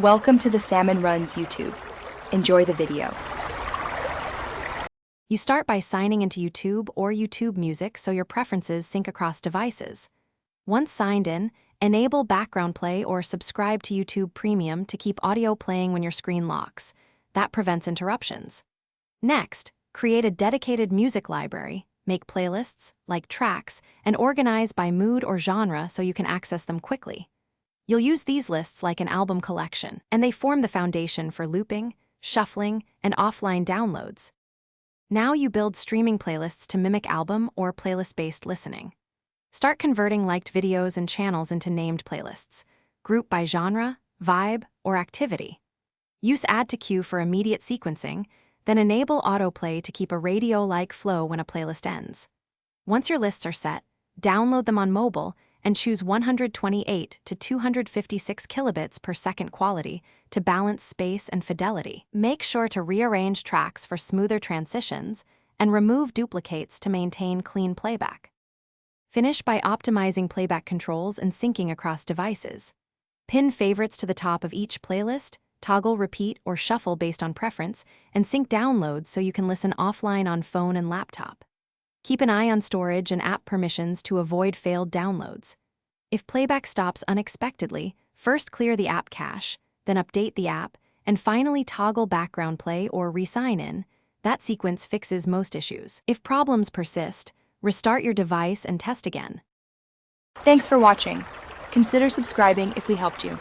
Welcome to the Salmon Runs YouTube. Enjoy the video. You start by signing into YouTube or YouTube Music so your preferences sync across devices. Once signed in, enable background play or subscribe to YouTube Premium to keep audio playing when your screen locks. That prevents interruptions. Next, create a dedicated music library, make playlists, like tracks, and organize by mood or genre so you can access them quickly. You'll use these lists like an album collection, and they form the foundation for looping, shuffling, and offline downloads. Now you build streaming playlists to mimic album or playlist-based listening. Start converting liked videos and channels into named playlists. Group by genre, vibe, or activity. Use Add to Queue for immediate sequencing, then enable autoplay to keep a radio-like flow when a playlist ends. Once your lists are set, download them on mobile and choose 128 to 256 kilobits per second quality to balance space and fidelity. Make sure to rearrange tracks for smoother transitions and remove duplicates to maintain clean playback. Finish by optimizing playback controls and syncing across devices. Pin favorites to the top of each playlist, toggle repeat or shuffle based on preference, and sync downloads so you can listen offline on phone and laptop. Keep an eye on storage and app permissions to avoid failed downloads. If playback stops unexpectedly, first clear the app cache, then update the app, and finally toggle background play or re-sign in. That sequence fixes most issues. If problems persist, restart your device and test again. Thanks for watching. Consider subscribing if we helped you.